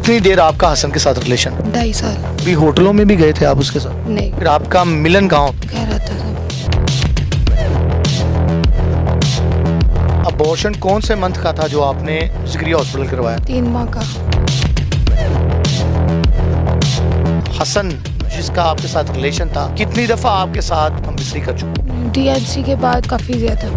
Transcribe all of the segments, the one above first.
कितनी देर आपका हसन के साथ रिलेशन? 2.5 साल। अभी होटलों में भी गए थे आप उसके साथ? नहीं, फिर आपका मिलन कहाँ होता? कह रहा था। अबॉर्शन कौन से मंथ का था जो आपने जिक्रिया हॉस्पिटल करवाया? 3 माह का। हसन जिसका आपके साथ रिलेशन था, कितनी दफा आपके साथ हम बिस्री कर चुके? DHC के बाद काफ़ी ज़्यादा।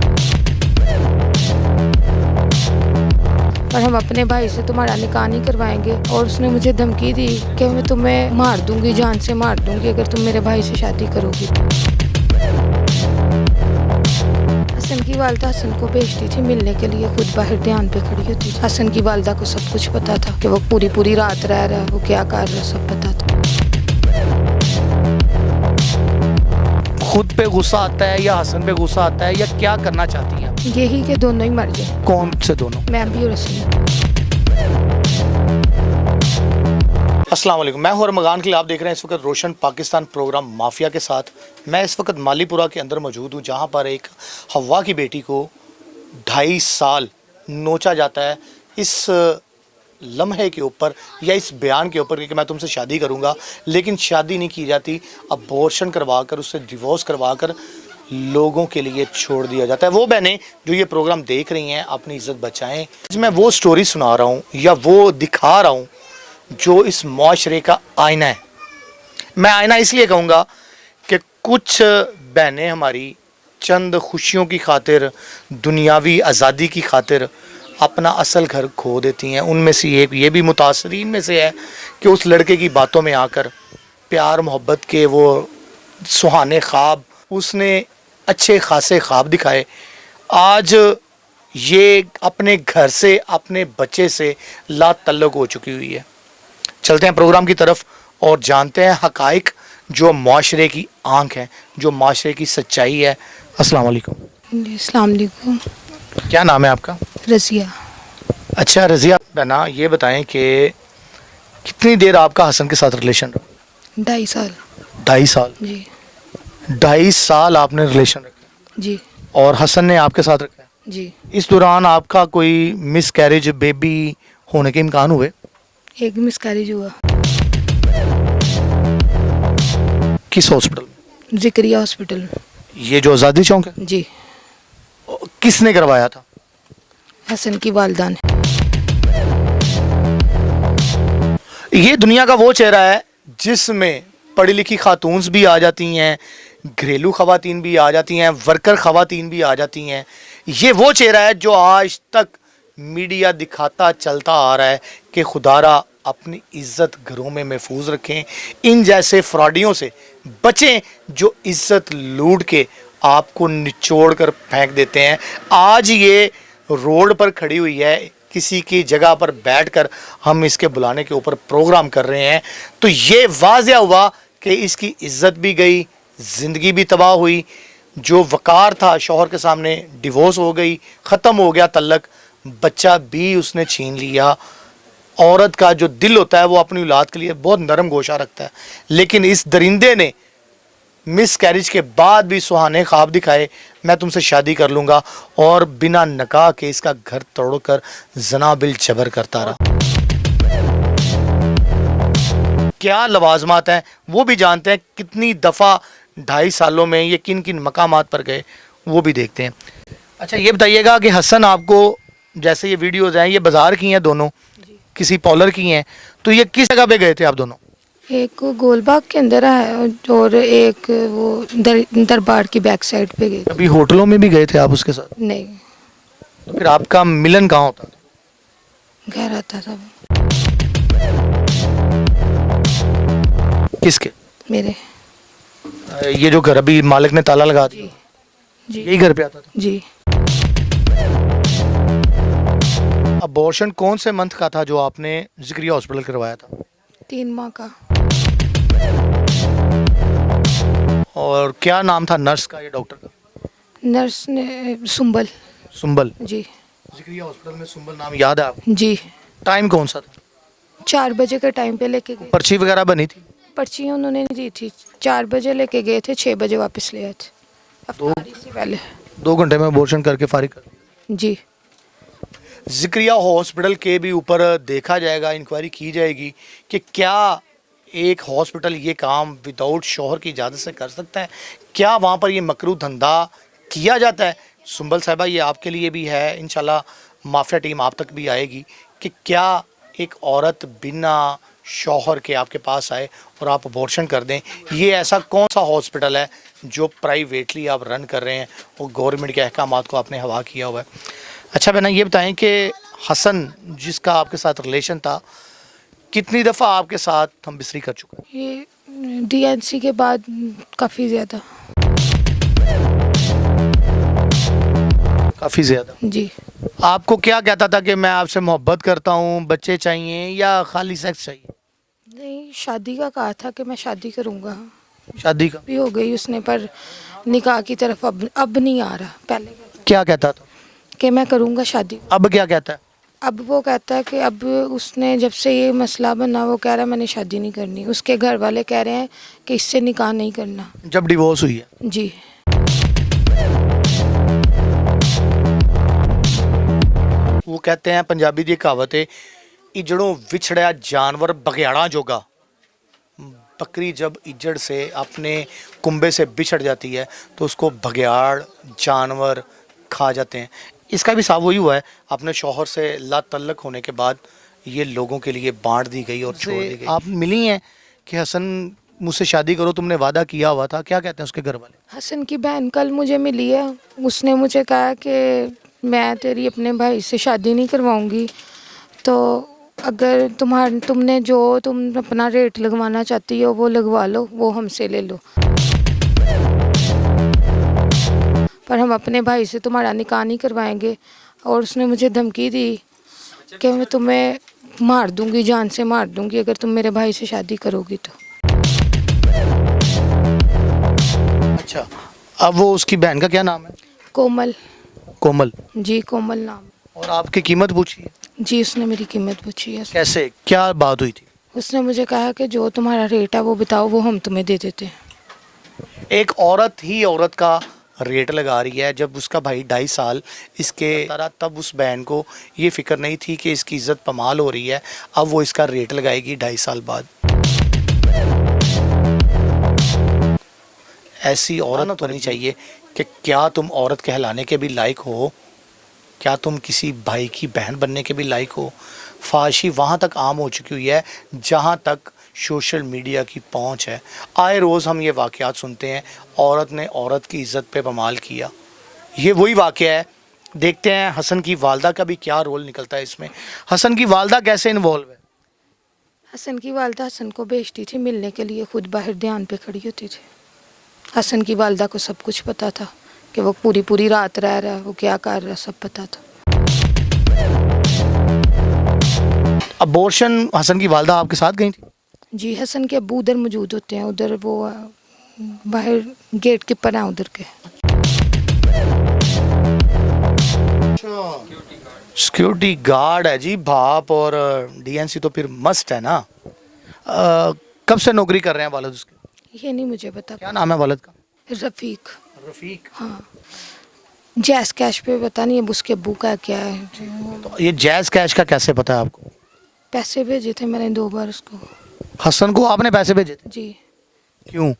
और हम अपने भाई से तुम्हारा निकाह नहीं करवाएंगे, और उसने मुझे धमकी दी कि मैं तुम्हें मार दूंगी, जान से मार दूंगी अगर तुम मेरे भाई से शादी करोगी। हसन की वालदा हसन को भेजती थी मिलने के लिए, खुद बाहर ध्यान पे खड़ी होती थी। हसन की वालदा को सब कुछ पता था कि वो पूरी रात रह रहा है, वो क्या कर रहा है, सब पता था। खुद पे गुस्सा आता है या हसन पे गुस्सा आता है, या क्या करना चाहती हैं? यही कि दोनों ही मर जाए। कौन से दोनों? मैं भी और हसन। अस्सलाम वालेकुम, मैं हूं रमज़ान के लिए। आप देख रहे हैं इस वक्त रोशन पाकिस्तान प्रोग्राम माफिया के साथ। मैं इस वक्त मालीपुरा के अंदर मौजूद हूं, जहां पर एक हवा की बेटी को 2.5 साल नोचा जाता है इस लम्हे के ऊपर या इस बयान के ऊपर कि मैं तुमसे शादी करूंगा, लेकिन शादी नहीं की जाती। अबॉर्शन करवा कर, उससे डिवोर्स करवा कर लोगों के लिए छोड़ दिया जाता है। वो बहनें जो ये प्रोग्राम देख रही हैं, अपनी इज्जत बचाएं। मैं वो स्टोरी सुना रहा हूँ या वो दिखा रहा हूँ जो इस मुआशरे का आईना है। मैं आईना इसलिए कहूँगा कि कुछ बहनें हमारी चंद खुशियों की खातिर, दुनियावी आज़ादी की खातिर अपना असल घर खो देती हैं। उनमें से एक ये भी मुतासरीन में से है कि उस लड़के की बातों में आकर प्यार मोहब्बत के वो सुहाने ख्वाब, उसने अच्छे खासे ख्वाब दिखाए, आज ये अपने घर से, अपने बच्चे से लातल्लुक हो चुकी हुई है। चलते हैं प्रोग्राम की तरफ और जानते हैं हकाइक जो माशरे की आंख है, जो माशरे की सच्चाई है। अस्सलाम वालेकुम। अस्सलाम वालेकुम। क्या नाम है आपका? रज़िया। अच्छा रज़िया बना, ये बताएं कि कितनी देर आपका हसन के साथ रिलेशन रहा? 2.5 साल। 2.5 साल? जी 2.5 साल आपने रिलेशन रखा जी और हसन ने आपके साथ रखा? जी। इस दौरान आपका कोई मिस कैरेज, बेबी होने के इम्कान हुए? एक मिसकैरेज हुआ। किस हॉस्पिटल में? जिक्रिया हॉस्पिटल में। ये जो आज़ादी चौक है? जी। किसने करवाया था? हसन की वालदा ने। ये दुनिया का वो चेहरा है जिसमें पढ़ी लिखी खातून भी आ जाती हैं, घरेलू खवातीन भी आ जाती हैं, वर्कर खवातीन भी आ जाती हैं। ये वो चेहरा है जो आज तक मीडिया दिखाता चलता आ रहा है कि खुदारा अपनी इज्जत घरों में महफूज रखें, इन जैसे फ्रॉडियों से बचें जो इज्जत लूट के आपको निचोड़ कर फेंक देते हैं। आज ये रोड पर खड़ी हुई है, किसी की जगह पर बैठकर हम इसके बुलाने के ऊपर प्रोग्राम कर रहे हैं, तो ये वाज़िया हुआ कि इसकी इज्जत भी गई, ज़िंदगी भी तबाह हुई। जो वक़ार था शौहर के सामने, डिवोर्स हो गई, ख़त्म हो गया तल्लक, बच्चा भी उसने छीन लिया। औरत का जो दिल होता है वो अपनी औलाद के लिए बहुत नरम गोशा रखता है, लेकिन इस दरिंदे ने मिस कैरेज के बाद भी सुहाने ख्वाब दिखाए, मैं तुमसे शादी कर लूँगा, और बिना नकाह के इसका घर तोड़कर जना बिल जबर करता रहा। क्या लवाजमात हैं वो भी जानते हैं, कितनी दफ़ा 2.5 सालों में ये किन किन मकामात पर गए वो भी देखते हैं। अच्छा ये बताइएगा कि हसन आपको, जैसे ये वीडियोज़ हैं ये बाज़ार की हैं दोनों, किसी पॉलर की हैं, तो ये किस जगह पे गए थे आप दोनों? एक गोलबाग के अंदर है और एक वो दरबार की बैक साइड पे गई। अभी होटलों में भी गए थे आप उसके साथ? नहीं, तो फिर आपका मिलन कहाँ होता था? घर आता था। किसके? मेरे। ये जो घर अभी मालिक ने ताला लगा दिया, जी यही घर पे आता था? जी। अबॉर्शन कौन से मंथ का था जो आपने जिक्रिया हॉस्पिटल करवाया था? 3 माह का। और क्या नाम था नर्स का या डॉक्टर का? नर्स ने सुंबल। सुंबल? जी जिक्रिया हॉस्पिटल में सुंबल नाम याद है आपको? जी। टाइम कौन सा था? 4 बजे के टाइम पे लेके गए। पर्ची वगैरह बनी थी? पर्ची उन्होंने नहीं दी थी। 4 बजे लेके गए थे, 6 बजे वापस ले आए थे, अफ्तारी से पहले। 2 घंटे में अबॉर्शन करके फारिग कर दिया? जी। ज़िक्रिया हॉस्पिटल के भी ऊपर देखा जाएगा, इंक्वायरी की जाएगी कि क्या एक हॉस्पिटल ये काम विदाउट शौहर की इजाज़त से कर सकता है, क्या वहाँ पर ये मकरू धंधा किया जाता है। सुंबल साहिबा, ये आपके लिए भी है, इंशाल्लाह माफिया टीम आप तक भी आएगी कि क्या एक औरत बिना शौहर के आपके पास आए और आप अबॉर्शन कर दें। ये ऐसा कौन सा हॉस्पिटल है जो प्राइवेटली आप रन कर रहे हैं और गवर्नमेंट के अहकामात को आपने हवा किया हुआ है। अच्छा बहना, ये बताएं कि हसन जिसका आपके साथ रिलेशन था, कितनी दफ़ा आपके साथ हम बिस्तरी कर चुके हैं? ये डीएनसी के बाद काफ़ी ज़्यादा। काफ़ी ज़्यादा। जी। आपको क्या कहता था कि मैं आपसे मोहब्बत करता हूँ, बच्चे चाहिए या खाली सेक्स चाहिए? नहीं, शादी का कहा था कि मैं शादी करूँगा। शादी का भी हो गई उसने, पर निकाह की तरफ अब नहीं आ रहा। पहले क्या कहता था, कि मैं करूँगा शादी। अब क्या कहता है? अब वो कहता है कि अब उसने जब से ये मसला बना, वो कह रहा है मैंने शादी नहीं करनी। उसके घर वाले कह रहे हैं कि इससे निकाह नहीं करना। जब डिवोर्स हुई है? जी। वो कहते हैं, पंजाबी की कहावत है, इजड़ों विछड़ा जानवर बघियाड़ा जोगा। बकरी जब इजड़ से अपने कुंबे से बिछड़ जाती है तो उसको बघियाड़ जानवर खा जाते हैं। इसका भी साफ वही हुआ है, अपने शौहर से ला तल्लक होने के बाद ये लोगों के लिए बांट दी गई और छोड़ दी गई। आप मिली हैं कि हसन मुझसे शादी करो, तुमने वादा किया हुआ था, क्या कहते हैं उसके घर वाले? हसन की बहन कल मुझे मिली है। उसने मुझे कहा कि मैं तेरी अपने भाई से शादी नहीं करवाऊंगी, तो अगर तुमने जो तुम अपना रेट लगवाना चाहती हो वो लगवा लो, वो हमसे ले लो, पर हम अपने भाई से तुम्हारा निकाह नहीं करवाएंगे। और उसने मुझे धमकी दी कि मैं तुम्हें मार दूंगी, जान से मार दूंगी अगर तुम मेरे भाई से शादी करोगी तो। अच्छा, अब वो उसकी बहन का क्या नाम है? कोमल। कोमल। जी, कोमल नाम। और आपकी कीमत पूछी है? जी, उसने मेरी कीमत पूछी है। कैसे, क्या बात हुई थी? उसने मुझे कहा कि जो तुम्हारा रेट है वो बताओ, वो हम तुम्हें दे देते हैं। एक औरत ही औरत का रेट लगा रही है। जब उसका भाई 2.5 साल इसके तरह, तब उस बहन को ये फिक्र नहीं थी कि इसकी इज्जत पमाल हो रही है, अब वो इसका रेट लगाएगी 2.5 साल बाद। ऐसी औरत होनी चाहिए कि क्या तुम औरत कहलाने के भी लायक हो, क्या तुम किसी भाई की बहन बनने के भी लायक हो। फाशी वहाँ तक आम हो चुकी हुई है जहाँ तक सोशल मीडिया की पहुँच है। आए रोज़ हम ये वाक़यात सुनते हैं, औरत ने औरत की इज़्ज़त पे पमाल किया। ये वही वाक़या है। देखते हैं हसन की वालदा का भी क्या रोल निकलता है इसमें। हसन की वालदा कैसे इन्वॉल्व है? हसन की वालदा हसन को भेजती थी मिलने के लिए, खुद बाहर ध्यान पे खड़ी होती थी। हसन की वालदा को सब कुछ पता था कि वो पूरी पूरी रात रह रहा है, वो क्या कर रहा है, सब पता था। अबॉर्शन हसन की वालदा आपके साथ गई थी? जी, हसन के अब्बू उधर मौजूद होते हैं, उधर वो बाहर गेट कीपर हैं उधर के। सिक्योरिटी गार्ड है जी बाप, और डीएनसी तो फिर मस्ट है ना। कब से नौकरी कर रहे हैं वालिद उसके? ये नहीं मुझे पता। क्या नाम है वालिद का? रफ़ीक। रफीक। हाँ, जैस कैश पे पता नहीं अब उसके अब्बू का क्या है। तो ये जैज़ कैश का कैसे पता है आपको? पैसे भेजे थे मैंने 2 बार उसको। हसन को आपने पैसे भेजे थे? जी, क्यों?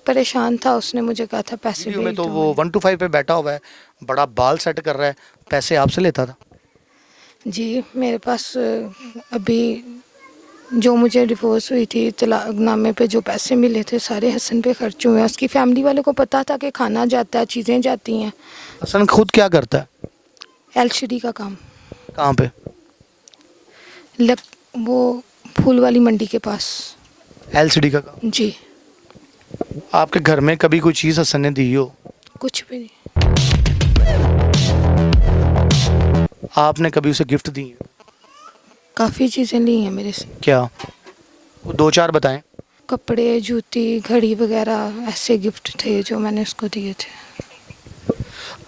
परेशान था, उसने मुझे कहा था पैसे वीडियो में भेज तो दो। वो 1 to 5 पे बैठा हुआ है, बड़ा बाल सेट कर रहा है, पैसे आपसे लेता था? जी, मेरे पास अभी जो मुझे डिवोर्स हुई थी, तलाकनामे पे जो पैसे मिले थे सारे हसन पे खर्च हुए हैं। उसकी फैमिली वालों को पता था कि खाना जाता है, चीज़ें जाती हैं। हसन खुद क्या करता है? एलसीडी का काम। कहाँ पे? वो फूल वाली मंडी के पास। एलसीडी का काम। जी। आपके घर में कभी कोई चीज़ हसन ने दी हो? कुछ भी नहीं। आपने कभी उसे गिफ्ट दी है? काफ़ी चीज़ें ली हैं मेरे से। क्या? वो 2-4 बताएं। कपड़े, जूती, घड़ी वगैरह ऐसे गिफ्ट थे जो मैंने उसको दिए थे।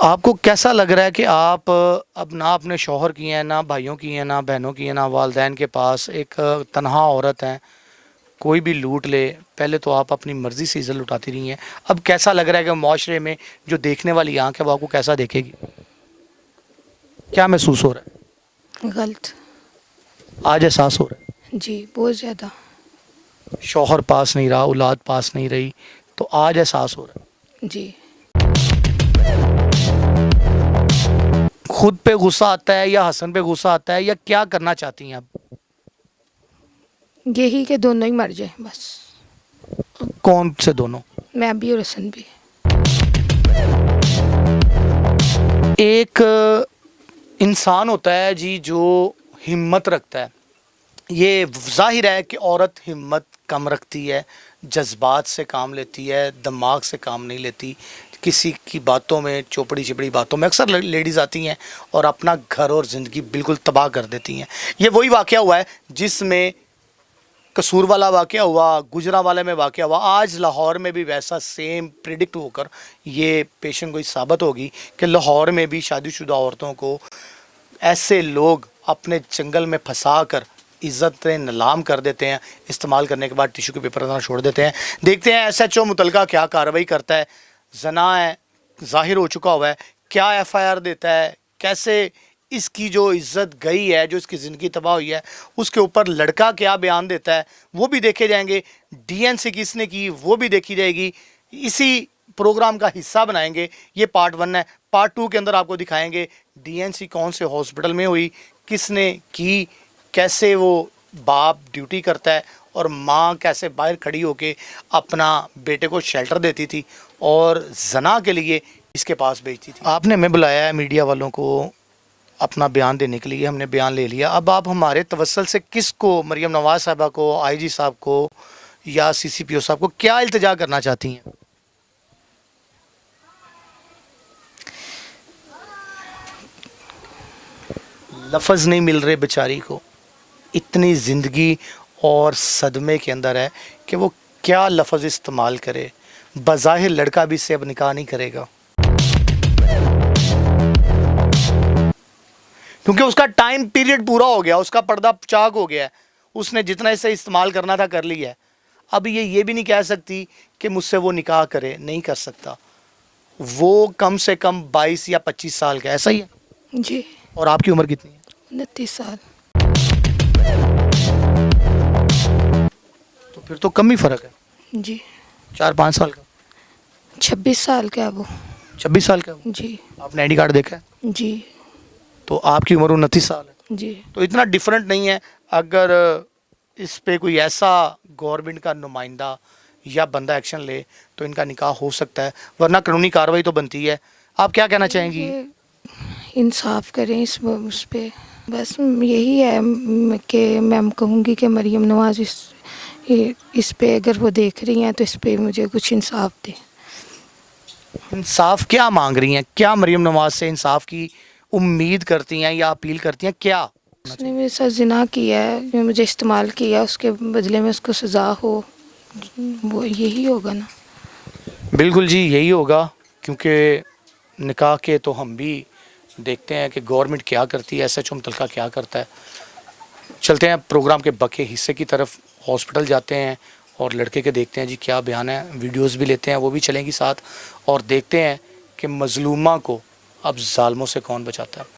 आपको कैसा लग रहा है कि आप अब ना अपने शौहर की हैं, ना भाइयों की हैं, ना बहनों की हैं, ना वालदैन के पास, एक तन्हा औरत हैं, कोई भी लूट ले। पहले तो आप अपनी मर्ज़ी से इज़्ज़त लुटाती रही हैं, अब कैसा लग रहा है कि माशरे में जो देखने वाली आंख है वो आपको कैसा देखेगी? क्या महसूस हो रहा गलत। है? आज एहसास हो रहा है? जी बहुत ज़्यादा। शौहर पास नहीं रहा, औलाद पास नहीं रही, तो आज एहसास हो रहा है। जी। खुद पे गुस्सा आता है या हसन पे गुस्सा आता है, या क्या करना चाहती हैं आप? यही कि दोनों ही मर जाए बस। कौन से दोनों? मैं भी और हसन भी। एक इंसान होता है जी जो हिम्मत रखता है। ये जाहिर है कि औरत हिम्मत कम रखती है, जज्बात से काम लेती है, दिमाग से काम नहीं लेती। किसी की बातों में, चोपड़ी चिपड़ी बातों में अक्सर लेडीज़ आती हैं और अपना घर और ज़िंदगी बिल्कुल तबाह कर देती हैं। ये वही वाक़या हुआ है जिसमें कसूर वाला वाक़या हुआ, गुजरांवाले में वाक़या हुआ, आज लाहौर में भी वैसा सेम प्रिडिक्ट होकर ये पेशन गोई साबित होगी कि लाहौर में भी शादीशुदा औरतों को ऐसे लोग अपने जंगल में फंसा कर इज़्ज़तें नीलाम कर देते हैं। इस्तेमाल करने के बाद टिश्यू के पेपर देना छोड़ देते हैं। देखते हैं SHO मुतलका क्या कार्रवाई करता है। जना है, ज़ाहिर हो चुका हुआ है, क्या FIR देता है, कैसे इसकी जो इज़्ज़त गई है, जो इसकी ज़िंदगी तबाह हुई है, उसके ऊपर लड़का क्या बयान देता है, वो भी देखे जाएंगे। DNC किसने की, वो भी देखी जाएगी। इसी प्रोग्राम का हिस्सा बनाएंगे। ये पार्ट 1 है। पार्ट 2 के अंदर आपको दिखाएंगे DNC कौन से हॉस्पिटल में हुई, किसने की, कैसे वो बाप ड्यूटी करता है और माँ कैसे बाहर खड़ी होके अपना बेटे को शेल्टर देती थी और जना के लिए इसके पास भेजती थी। आपने हमें बुलाया है मीडिया वालों को अपना बयान देने के लिए, हमने बयान ले लिया। अब आप हमारे तवस्सल से किसको, मरियम नवाज साहबा को, IG साहब को या CCPO साहब को क्या इल्तिजा करना चाहती हैं? लफ्ज़ नहीं मिल रहे बेचारी को, इतनी ज़िंदगी और सदमे के अंदर है कि वो क्या लफ्ज़ इस्तेमाल करे। बज़ाहिर लड़का भी इससे अब निकाह नहीं करेगा क्योंकि उसका टाइम पीरियड पूरा हो गया, उसका पर्दा चाक हो गया है, उसने जितना इसे इस्तेमाल करना था कर लिया है। अब ये भी नहीं कह सकती कि मुझसे वो निकाह करे, नहीं कर सकता। वो कम से कम 22 या 25 साल का, ऐसा ही है। जी। और आपकी उम्र कितनी है? 29 साल। तो फिर तो कम ही फ़र्क है। जी। 4-5 साल का। 26 साल का है वो। 26 साल का है वो। जी। आपने ID कार्ड देखा है? जी। तो आपकी उम्र 29 साल है, जी। तो इतना डिफरेंट नहीं है। अगर इस पे कोई ऐसा गवर्नमेंट का नुमाइंदा या बंदा एक्शन ले तो इनका निकाह हो सकता है, वरना कानूनी कार्रवाई तो बनती है। आप क्या कहना चाहेंगी? ये इंसाफ करें उस पे, बस यही है कि मैं कहूँगी कि मरियम नवाज इस पे अगर वो देख रही हैं तो इस पे मुझे कुछ इंसाफ दें। इंसाफ क्या मांग रही हैं? क्या मरियम नवाज से इंसाफ की उम्मीद करती हैं या अपील करती हैं? क्या उसने मेरे साथ जिना किया है, मुझे इस्तेमाल किया, उसके बदले में उसको सज़ा हो, वो यही होगा ना। बिल्कुल जी, यही होगा, क्योंकि निकाह के तो हम भी देखते हैं कि गवर्नमेंट क्या करती है, SHO मुतलका क्या करता है। चलते हैं प्रोग्राम के बाकी हिस्से की तरफ, हॉस्पिटल जाते हैं और लड़के के देखते हैं जी क्या बयान है। वीडियोस भी लेते हैं, वो भी चलेंगी साथ, और देखते हैं कि मज़लूमा को अब जालिमों से कौन बचाता है।